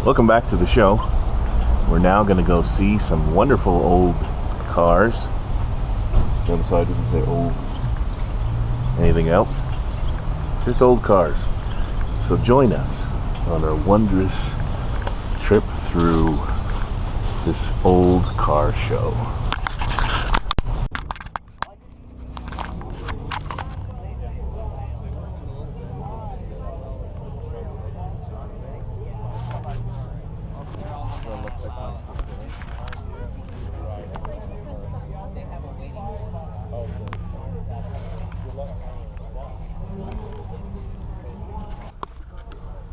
Welcome back to the show. We're now going to go see some wonderful old cars. On the side didn't say old. Anything else? Just old cars. So join us on our wondrous trip through this old car show.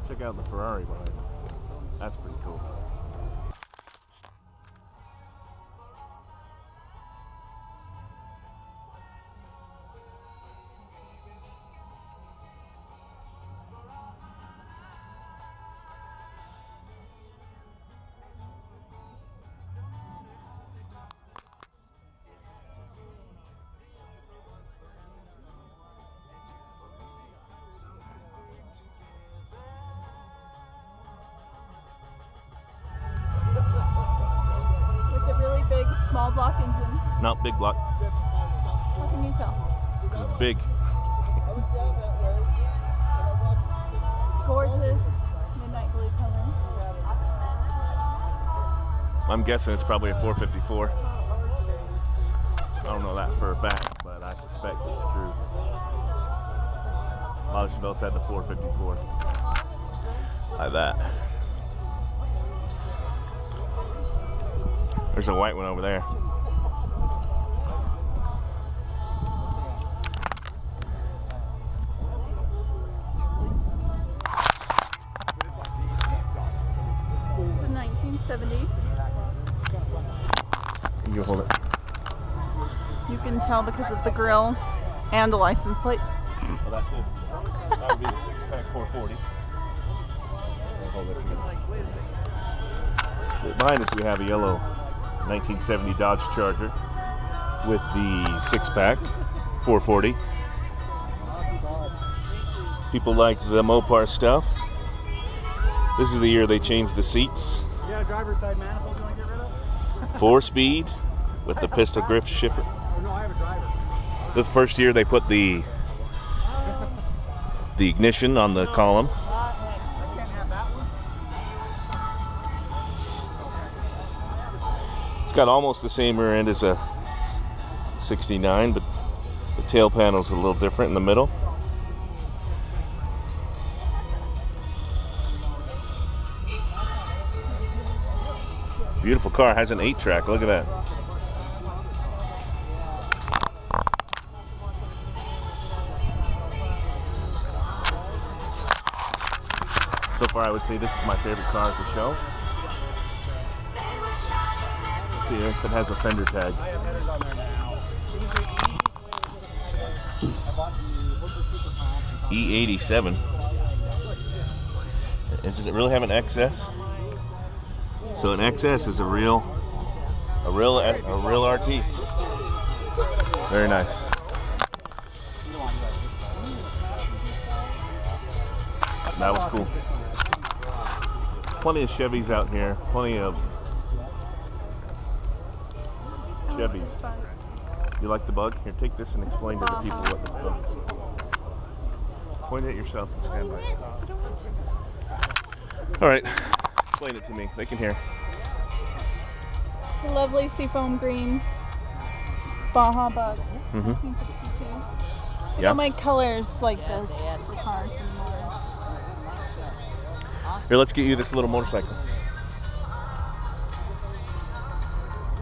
Check out the Ferrari behind it. That's pretty cool. Big, small block engine. Not big block. How can you tell? Because it's big. Gorgeous midnight blue color. I'm guessing it's probably a 454. I don't know that for a fact, but I suspect it's true. A lot of Chevelle's had the 454. Like that. There's a white one over there. It's a 1970. You can hold it. You can tell because of the grille and the license plate. Well, that's it. That would be the 6-pack 440. Hold it together. Behind us we have a yellow 1970 Dodge Charger with the 6-pack 440. People like the Mopar stuff. This is the year they changed the seats. Yeah, driver's side manifold you want to get rid of? 4-speed with the pistol grip shifter. No, I have a driver. This is the first year they put the ignition on the column. I can't have that one. It's got almost the same rear end as a 69, but the tail panel's a little different in the middle. Beautiful car, has an 8-track, look at that. So far I would say this is my favorite car at the show. See if it has a fender tag. I have headers on there now. E87. Does it really have an XS? So an XS is a real RT. Very nice. That was cool. Plenty of Chevys out here. Plenty of Chevys. You like the bug? Here, take this and explain to the people what this bug is. Point at yourself and stand by it. All right, explain it to me. They can hear. It's a lovely seafoam green Baja bug. 1962. They don't make colors like this for cars anymore. Here, let's get you this little motorcycle.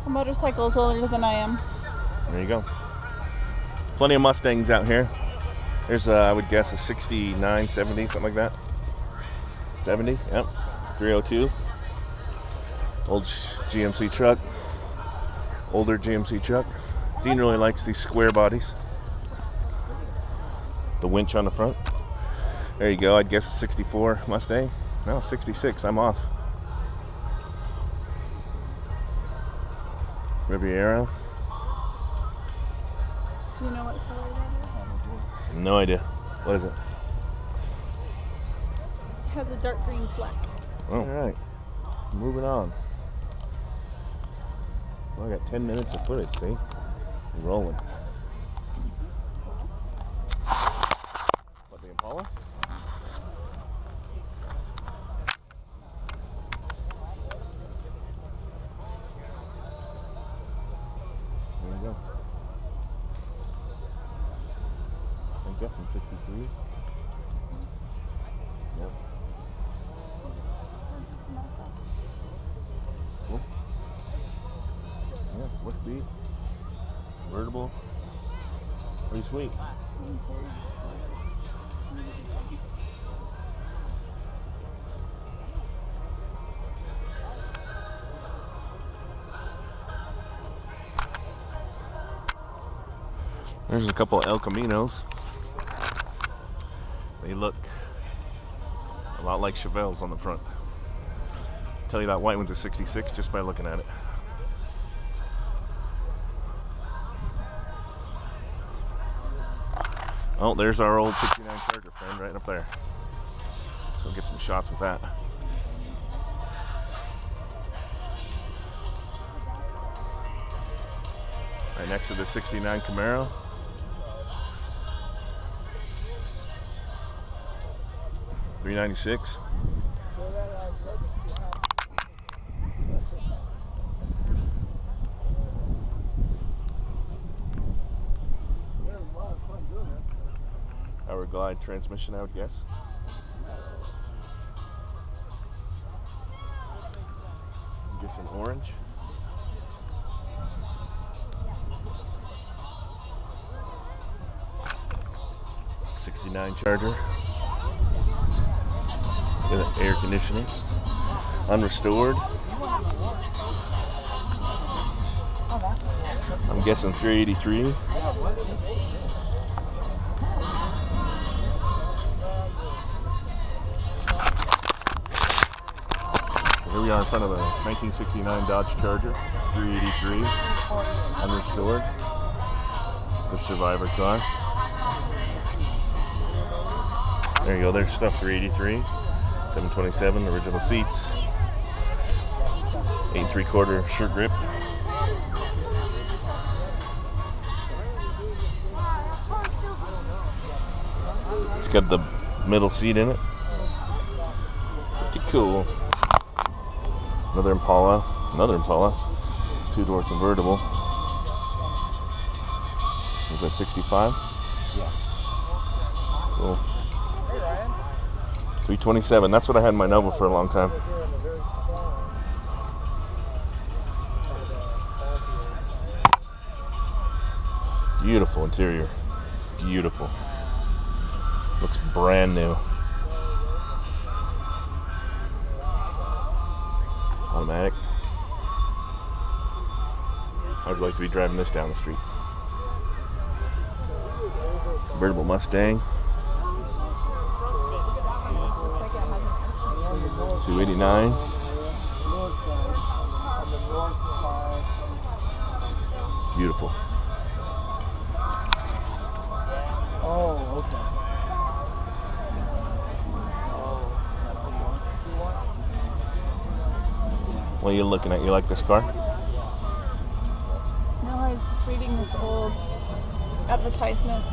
The motorcycle is older than I am. There you go. Plenty of Mustangs out here. There's, I would guess, a 69, 70, something like that. 70, yep. 302. Old GMC truck. Older GMC truck. Dean really likes these square bodies. The winch on the front. There you go, I'd guess a 64 Mustang. No, 66, I'm off. Riviera. Do you know what color that is? No idea. What is it? It has a dark green fleck. Oh, all right. moving on. Well, I got 10 minutes of footage, see? I'm rolling. What, the Impala? There you go. I'm guessing 63. Yep. Cool. Yeah, what speed? Convertible. Pretty sweet. There's a couple of El Caminos. They look a lot like Chevelles on the front. I'll tell you that white one's a 66 just by looking at it. Oh, there's our old 69 Charger friend right up there. So we'll get some shots with that. Right next to the 69 Camaro. $396. Power glide transmission, I would guess. I'm guessing orange. '69 Charger. With air conditioning. Unrestored. I'm guessing 383. So here we are in front of a 1969 Dodge Charger, 383, unrestored. Good survivor car. There you go, there's stuff, 383. 727 original seats, 8 3/4 shirt grip. It's got the middle seat in it. Pretty cool. Another Impala, 2-door convertible. Is that 65? Yeah. Cool. 327. That's what I had in my Nova for a long time. Beautiful interior. Beautiful. Looks brand new. Automatic. How'd you like to be driving this down the street? Convertible Mustang. 289. Beautiful. Oh, okay. What are you looking at? You like this car? No, I was just reading this old advertisement.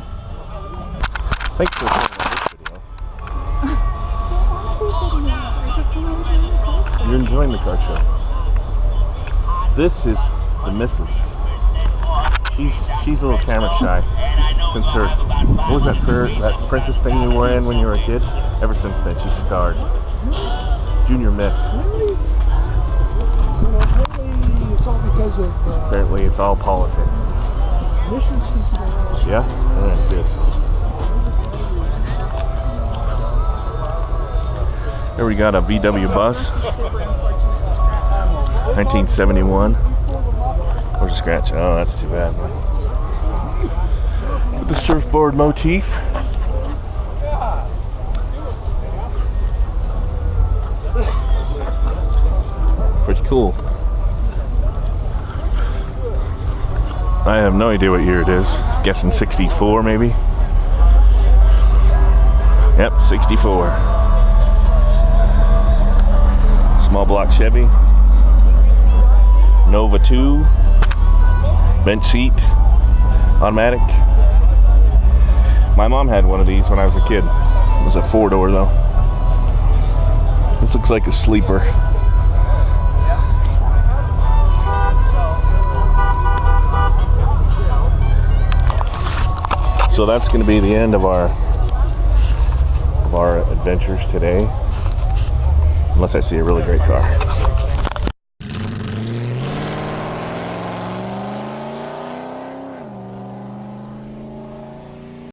Thanks for watching this video. You're enjoying the car show. This is the missus. She's a little camera shy since her, what was that princess thing you were in when you were a kid? Ever since then, she's scarred. Junior Miss. Apparently it's all because of Apparently it's all politics. missions. Yeah? Alright, good. Here we got a VW bus. 1971. Where's the scratch? Oh, that's too bad. The surfboard motif. Pretty cool. I have no idea what year it is. Guessing 64 maybe. Yep, 64. Small block Chevy. Nova 2. Bench seat. Automatic. My mom had one of these when I was a kid. It was a 4-door though. This looks like a sleeper. So that's going to be the end of our adventures today. Unless I see a really great car.